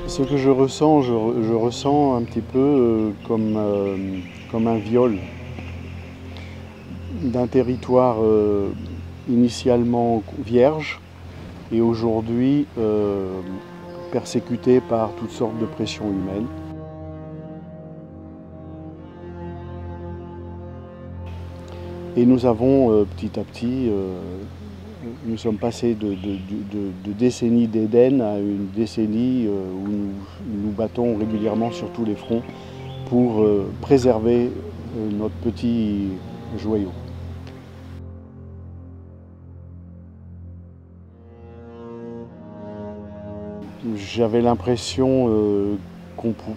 Ce que je ressens, je ressens un petit peu comme un viol d'un territoire initialement vierge et aujourd'hui persécuté par toutes sortes de pressions humaines. Et nous avons petit à petit, nous sommes passés de décennies d'Éden à une décennie où nous battons régulièrement sur tous les fronts pour préserver notre petit joyau. J'avais l'impression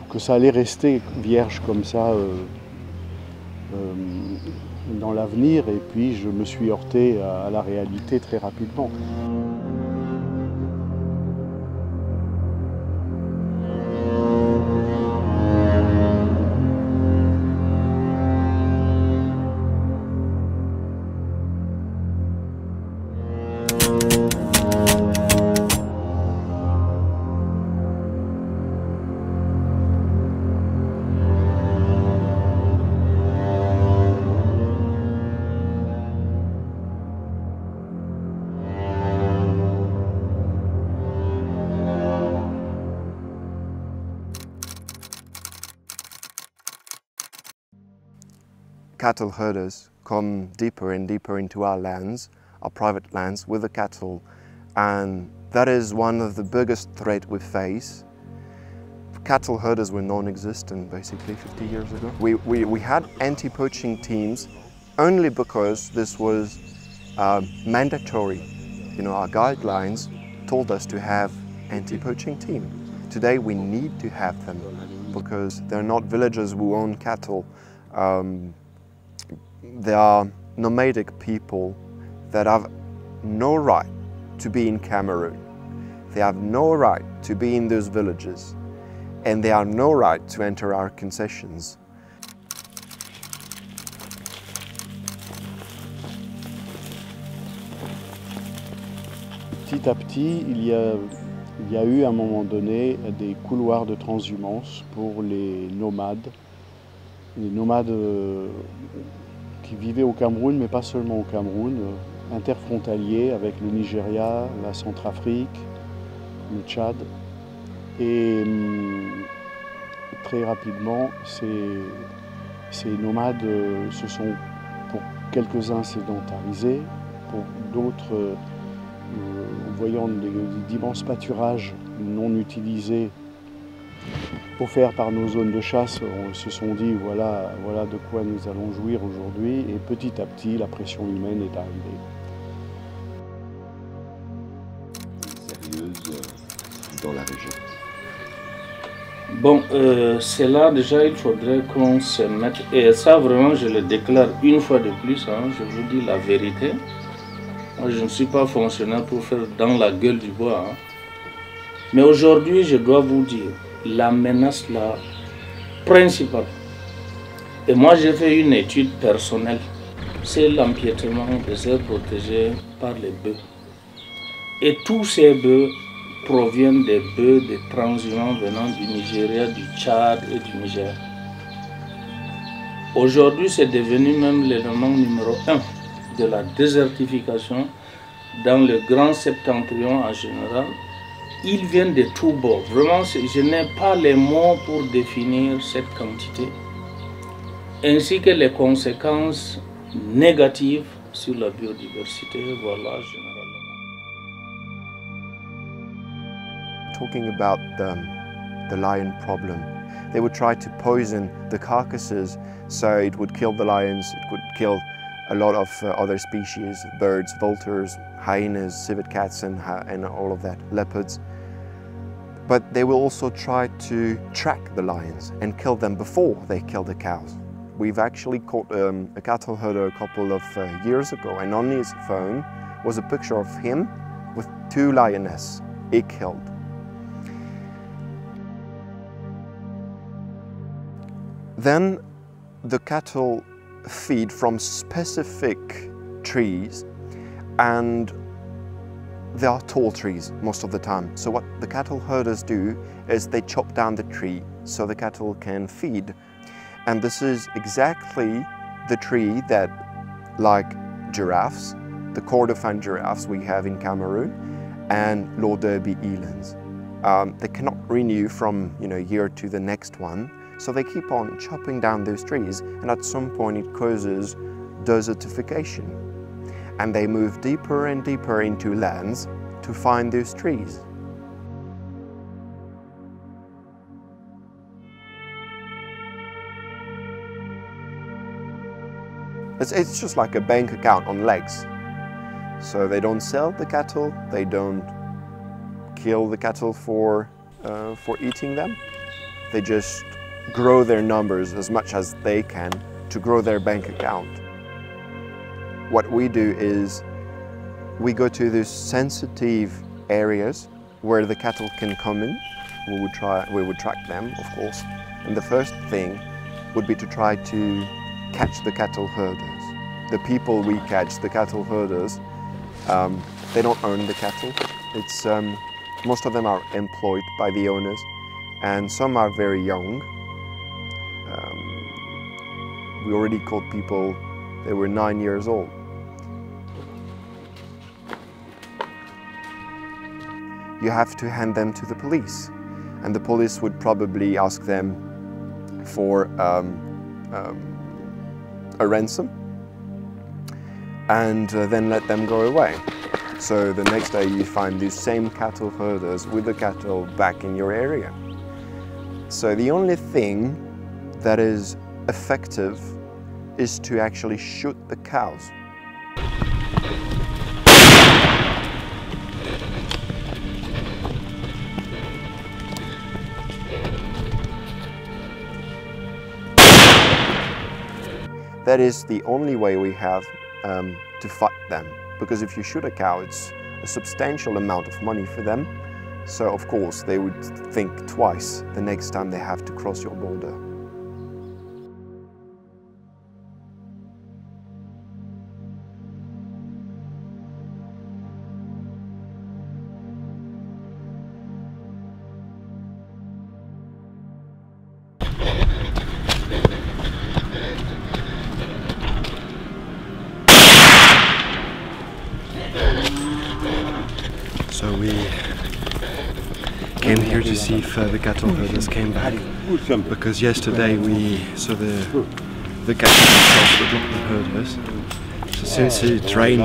que ça allait rester vierge comme ça dans l'avenir, et puis je me suis heurté à la réalité très rapidement. Cattle herders come deeper and deeper into our lands, our private lands, with the cattle, and that is one of the biggest threats we face. Cattle herders were non-existent basically 50 years ago. We had anti-poaching teams only because this was mandatory. You know, our guidelines told us to have anti-poaching team. Today we need to have them because they're not villagers who own cattle. They are nomadic people that have no right to be in Cameroon. They have no right to be in those villages, and they have no right to enter our concessions. Petit à petit, il y a eu à un moment donné des couloirs de transhumance pour les nomades qui vivaient au Cameroun, mais pas seulement au Cameroun, interfrontaliers avec le Nigeria, la Centrafrique, le Tchad. Et très rapidement, ces nomades se sont, pour quelques-uns, sédentarisés, pour d'autres, voyant d'immenses pâturages non utilisés offerts par nos zones de chasse, on se sont dit voilà de quoi nous allons jouir aujourd'hui, et petit à petit la pression humaine est arrivée. Sérieuse dans la région. Bon, c'est là déjà il faudrait qu'on se mette, et ça vraiment je le déclare une fois de plus, hein, je vous dis la vérité. Moi je ne suis pas fonctionnaire pour faire dans la gueule du bois, hein. Mais aujourd'hui je dois vous dire, la menace la principale, et moi j'ai fait une étude personnelle, c'est l'empiètement des aires protégées par les bœufs. Et tous ces bœufs proviennent des bœufs des transhumants venant du Nigeria, du Tchad et du Niger. Aujourd'hui c'est devenu même l'élément numéro 1 de la désertification dans le grand septentrion en général. Ils viennent de tous bords. Vraiment, je n'ai pas les mots pour définir cette quantité, ainsi que les conséquences négatives sur la biodiversité. Voilà, généralement. Talking about the lion problem, they would try to poison the carcasses so it would kill the lions, it would kill a lot of other species, birds, vultures, hyenas, civet cats and all of that, leopards. But they will also try to track the lions and kill them before they kill the cows. We've actually caught a cattle herder a couple of years ago, and on his phone was a picture of him with 2 lionesses he killed. Then the cattle feed from specific trees, and there are tall trees most of the time. So what the cattle herders do is they chop down the tree so the cattle can feed. And this is exactly the tree that, like giraffes, the Kordofan giraffes we have in Cameroon, and Lord Derby elands. They cannot renew from year to the next one, so they keep on chopping down those trees, and at some point it causes desertification. And they move deeper and deeper into lands to find those trees. It's just like a bank account on legs. So they don't sell the cattle, they don't kill the cattle for eating them. They just grow their numbers as much as they can to grow their bank account. What we do is we go to these sensitive areas where the cattle can come in. We would track them, of course. And the first thing would be to try to catch the cattle herders. The people we catch, the cattle herders, they don't own the cattle. Most of them are employed by the owners, and some are very young. We already caught people, they were 9 years old. You have to hand them to the police, and the police would probably ask them for a ransom, and then let them go away. So the next day you find these same cattle herders with the cattle back in your area. So the only thing that is effective is to actually shoot the cows. That is the only way we have to fight them. Because if you shoot a cow, it's a substantial amount of money for them. So of course they would think twice the next time they have to cross your border. So we came here to see if the cattle herders came back, because yesterday we saw the cattle themselves were not the herders. So since it rained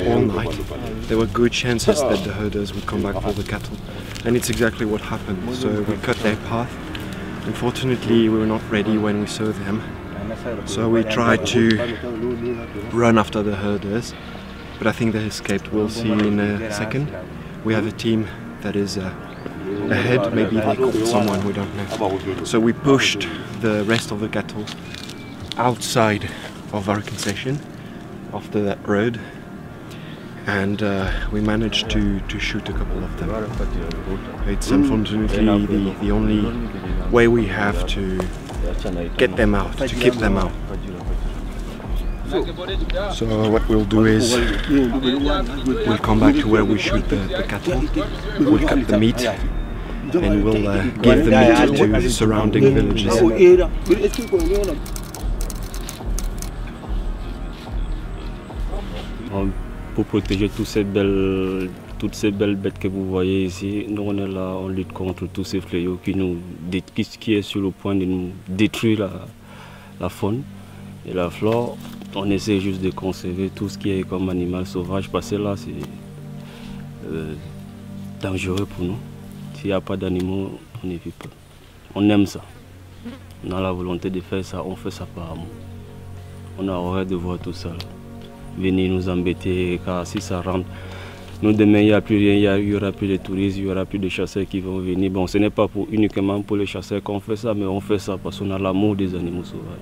all night, there were good chances that the herders would come back for the cattle, and it's exactly what happened. So we cut their path. Unfortunately, we were not ready when we saw them, so we tried to run after the herders, but I think they escaped. We'll see in a second. We have a team that is ahead, maybe they caught someone, we don't know. So we pushed the rest of the cattle outside of our concession, after that road, and we managed to shoot a couple of them. It's unfortunately the only way we have to get them out, to keep them out. So what we'll do is we'll come back to where we shoot the cattle, we'll cut the meat, and we'll give the meat to the surrounding villages. Pour protéger toutes ces belles bêtes que vous voyez ici, nous on est là, on lutte contre tous ces fléaux qui est sur le point de nous détruire la faune et la flore. On essaie juste de conserver tout ce qui est comme animal sauvage, parce que là c'est dangereux pour nous. S'il n'y a pas d'animaux, on ne vit pas. On aime ça. On a la volonté de faire ça, on fait ça par amour. On a horreur de voir tout ça là. Venir nous embêter, car si ça rentre, nous demain il n'y a plus rien, il n'y aura plus de touristes, il n'y aura plus de chasseurs qui vont venir. Bon, ce n'est pas uniquement pour les chasseurs qu'on fait ça, mais on fait ça parce qu'on a l'amour des animaux sauvages.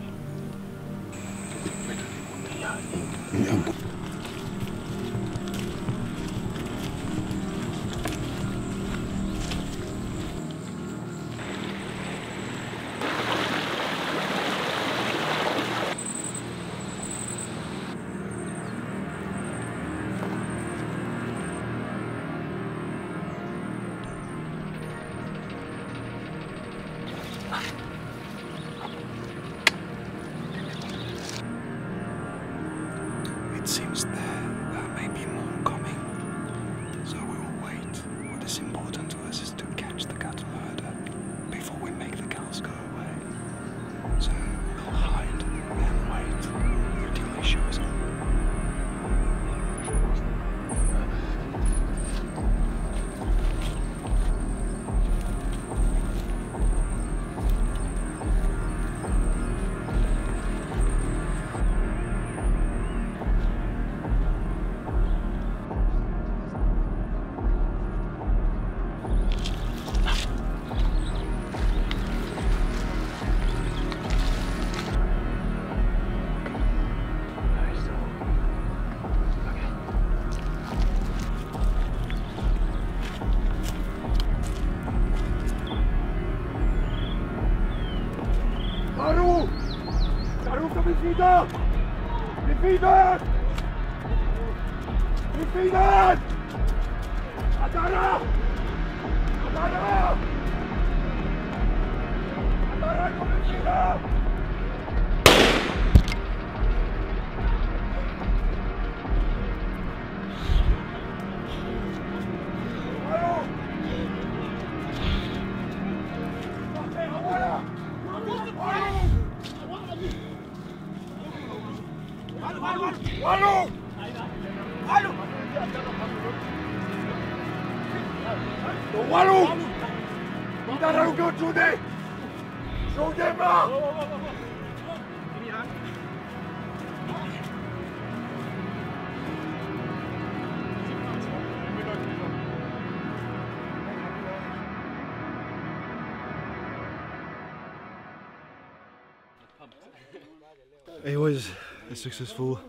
It was a successful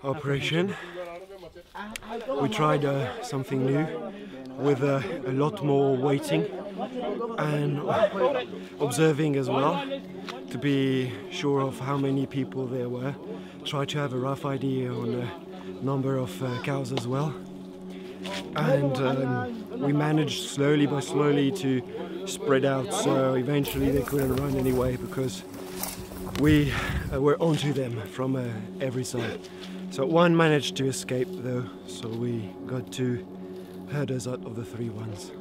operation. We tried something new with a lot more waiting and observing as well to be sure of how many people there were. Try to have a rough idea on the number of cows as well. And we managed slowly by slowly to spread out, so eventually they couldn't run anyway because we were onto them from every side. So one managed to escape though, so we got 2 herders out of the 3 ones.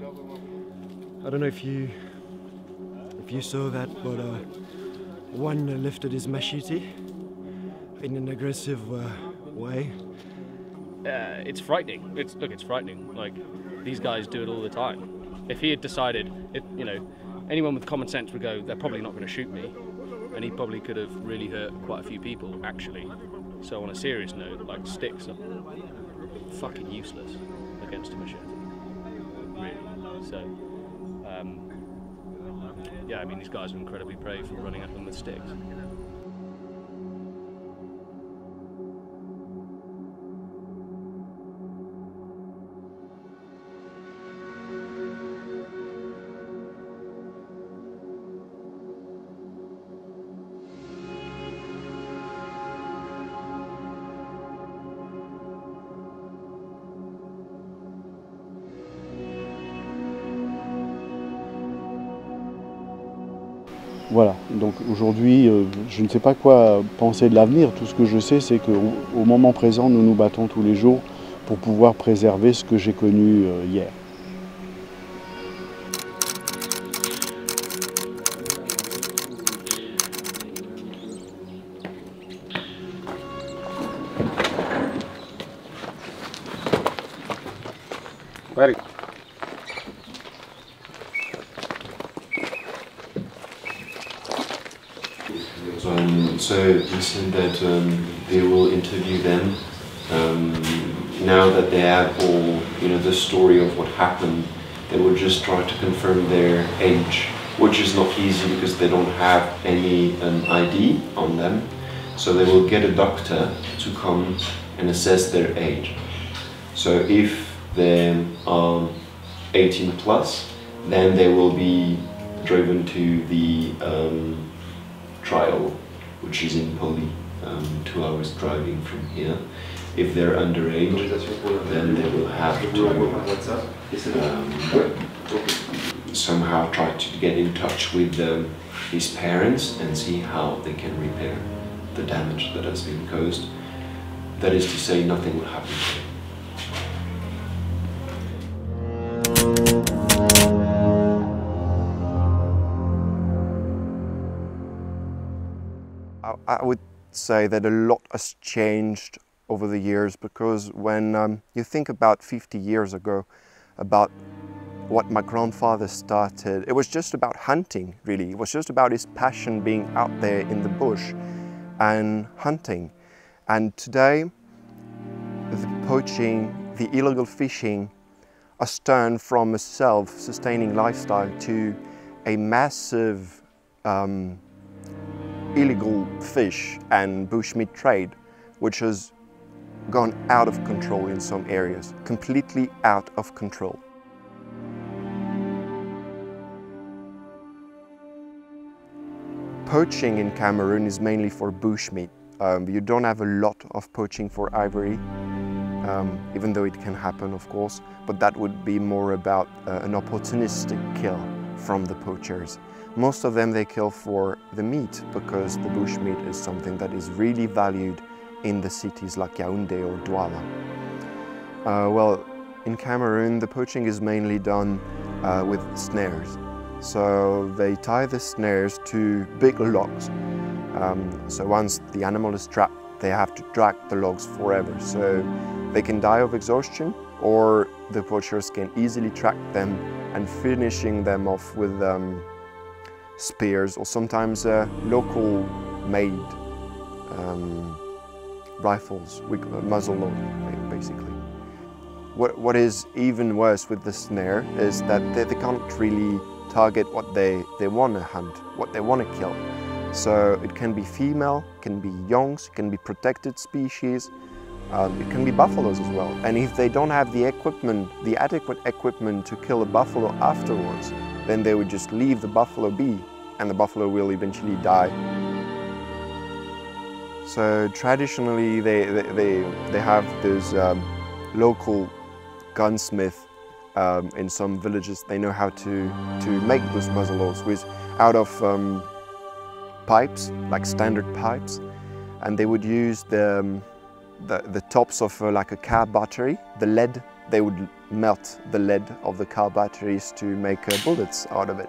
I don't know if you saw that, but one lifted his machete in an aggressive way. It's frightening. It's frightening. Like, these guys do it all the time. If he had decided, you know, anyone with common sense would go, they're probably not going to shoot me. And he probably could have really hurt quite a few people, actually. So on a serious note, like, sticks are fucking useless against a machete. Really. So, yeah, I mean, these guys are incredibly brave for running at them with sticks. Voilà, donc aujourd'hui, je ne sais pas quoi penser de l'avenir. Tout ce que je sais, c'est qu'au moment présent, nous nous battons tous les jours pour pouvoir préserver ce que j'ai connu hier. So you said that they will interview them now that they have all, you know, the story of what happened. They will just try to confirm their age, which is not easy because they don't have any ID on them. So they will get a doctor to come and assess their age. So if they are 18 plus, then they will be driven to the trial, which is in Poli, 2 hours driving from here. If they're underage, then they will have to somehow try to get in touch with his parents and see how they can repair the damage that has been caused. That is to say, nothing will happen to him. I would say that a lot has changed over the years, because when you think about 50 years ago, about what my grandfather started, it was just about hunting, really. It was just about his passion being out there in the bush and hunting. And today, the poaching, the illegal fishing has turned from a self-sustaining lifestyle to a massive illegal fish and bushmeat trade, which has gone out of control in some areas, completely out of control. poaching in Cameroon is mainly for bushmeat. You don't have a lot of poaching for ivory, even though it can happen, of course, but that would be more about an opportunistic kill from the poachers. Most of them they kill for the meat, because the bushmeat is something that is really valued in the cities like Yaoundé or Douala. Well, in Cameroon, the poaching is mainly done with snares. So they tie the snares to big logs. So once the animal is trapped, they have to drag the logs forever. So they can die of exhaustion, or the poachers can easily track them and finishing them off with spears, or sometimes local made rifles with a muzzle load, basically. What is even worse with the snare is that they can't really target what they want to hunt, what they want to kill. So it can be female, can be youngs, it can be protected species, it can be buffaloes as well. And if they don't have the equipment, the adequate equipment to kill a buffalo afterwards, then they would just leave the buffalo be, and the buffalo will eventually die. So traditionally they have those local gunsmith in some villages. They know how to make those muzzleloads with out of pipes, like standard pipes, and they would use the tops of like a car battery, the lead. They would melt the lead of the car batteries to make bullets out of it.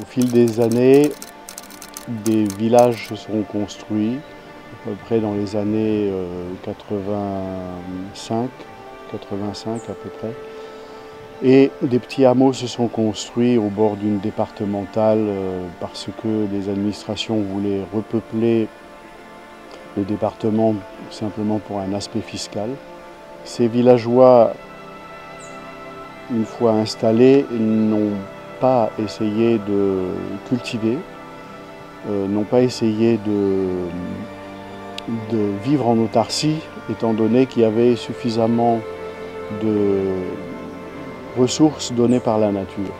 Au fil des années, des villages se sont construits, à peu près dans les années 85 à peu près. Et des petits hameaux se sont construits au bord d'une départementale parce que les administrations voulaient repeupler le département simplement pour un aspect fiscal. Ces villageois, une fois installés, n'ont pas essayé de cultiver, n'ont pas essayé de vivre en autarcie, étant donné qu'il y avait suffisamment de ressources données par la nature.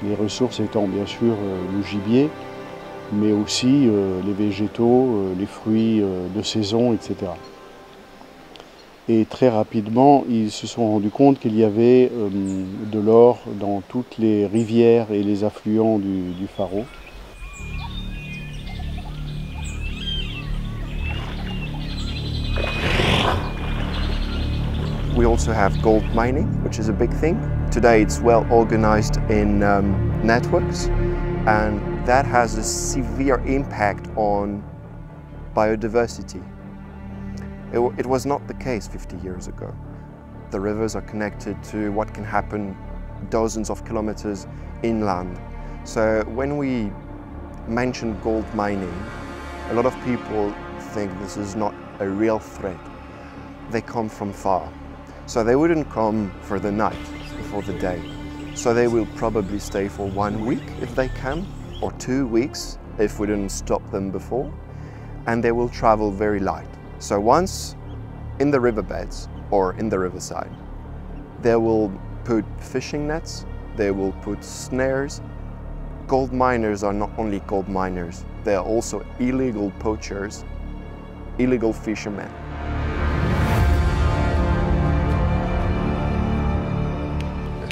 Les ressources étant bien sûr le gibier, mais aussi les végétaux, les fruits de saison, etc. Et très rapidement, ils se sont rendus compte qu'il y avait de l'or dans toutes les rivières et les affluents du Faro. We also have gold mining, which is a big thing. Today it's well organized in networks, and that has a severe impact on biodiversity. It was not the case 50 years ago. The rivers are connected to what can happen dozens of kilometers inland. So when we mention gold mining, a lot of people think this is not a real threat. They come from far. So they wouldn't come for the night, for the day. So they will probably stay for 1 week if they can, or 2 weeks if we didn't stop them before. And they will travel very light. So once in the riverbeds or in the riverside, they will put fishing nets, they will put snares. Gold miners are not only gold miners, they are also illegal poachers, illegal fishermen.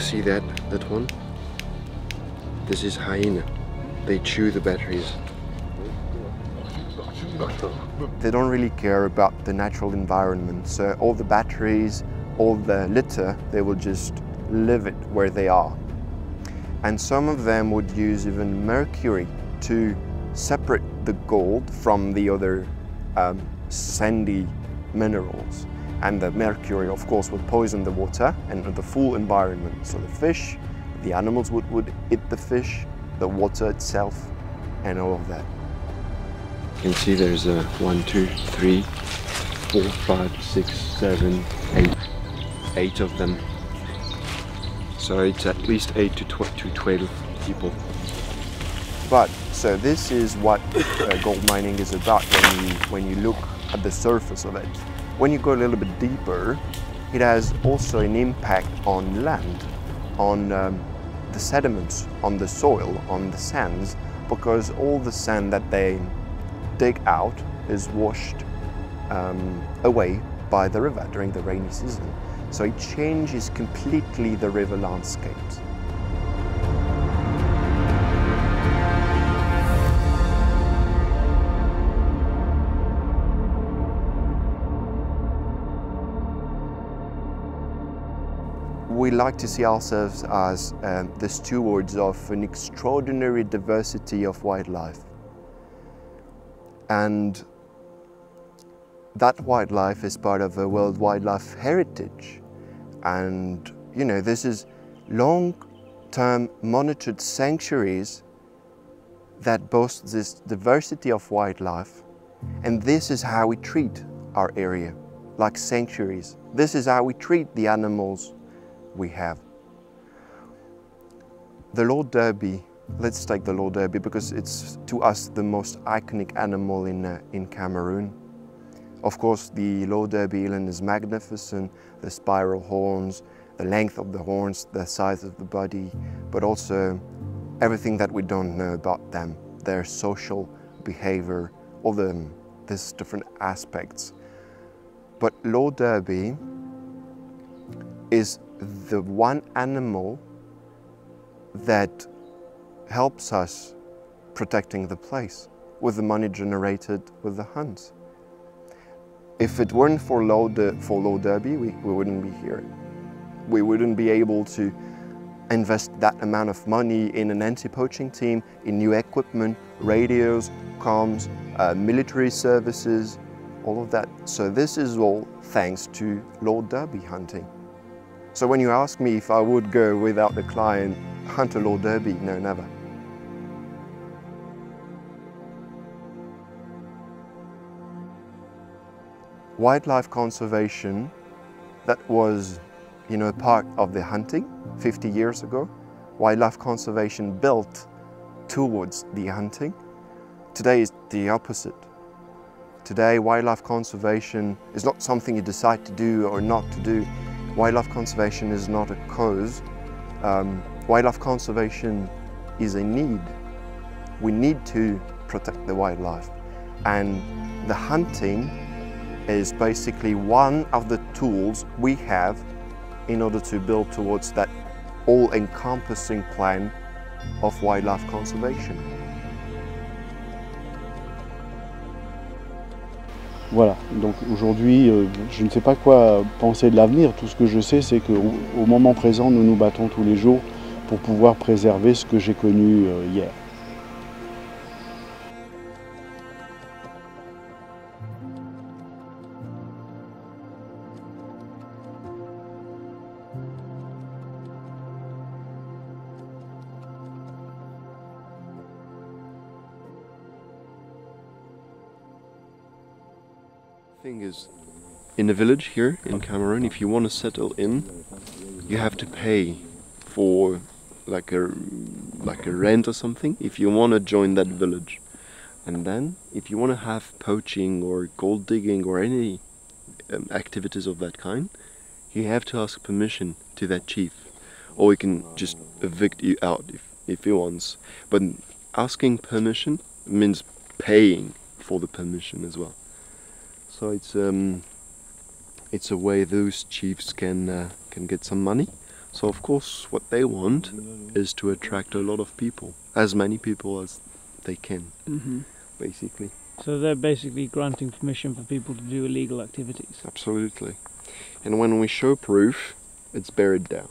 See that one? This is hyena. They chew the batteries. They don't really care about the natural environment, so all the batteries, all the litter, they will just leave it where they are. And some of them would use even mercury to separate the gold from the other sandy minerals. And the mercury, of course, would poison the water and the full environment. So the fish, the animals would eat the fish, the water itself, and all of that. You can see there's 1, 2, 3, 4, 5, 6, 7, 8 of them. So it's at least 8 to 12 people. But so this is what gold mining is about when you look at the surface of it. When you go a little bit deeper, it has also an impact on land, on the sediments on the soil, on the sands, because all the sand that they dig out is washed away by the river during the rainy season. So it changes completely the river landscapes. We like to see ourselves as the stewards of an extraordinary diversity of wildlife. And that wildlife is part of a World Wildlife Heritage. And, you know, this is long-term monitored sanctuaries that boast this diversity of wildlife. And this is how we treat our area, like sanctuaries. This is how we treat the animals we have. The Lord Derby, let's take the Lord Derby because it's to us the most iconic animal in Cameroon. Of course, the Lord Derby eland is magnificent, the spiral horns, the length of the horns, the size of the body, but also everything that we don't know about them, their social behavior, all these different aspects. But Lord Derby is the one animal that helps us protecting the place with the money generated with the hunts. If it weren't for Lord Derby, we wouldn't be here. We wouldn't be able to invest that amount of money in an anti-poaching team, in new equipment, radios, comms, military services, all of that. So this is all thanks to Lord Derby hunting. So when you ask me if I would go without a client hunt a Lord Derby, no, never. Wildlife conservation, that was, you know, part of the hunting 50 years ago. Wildlife conservation built towards the hunting. Today is the opposite. Today, wildlife conservation is not something you decide to do or not to do. Wildlife conservation is not a cause. Wildlife conservation is a need. We need to protect the wildlife. And the hunting is basically one of the tools we have in order to build towards that all-encompassing plan of wildlife conservation. Voilà, donc aujourd'hui, je ne sais pas quoi penser de l'avenir. Tout ce que je sais, c'est qu'au moment présent, nous nous battons tous les jours pour pouvoir préserver ce que j'ai connu hier. Thing is, in a village here in Cameroon, if you want to settle in, you have to pay for like a rent or something if you want to join that village. And then if you want to have poaching or gold digging or any activities of that kind, you have to ask permission to that chief, or he can just evict you out if he wants. But asking permission means paying for the permission as well. So it's a way those chiefs can get some money. So of course what they want is to attract a lot of people, as many people as they can, basically. So they're basically granting permission for people to do illegal activities? Absolutely. And when we show proof, it's buried down.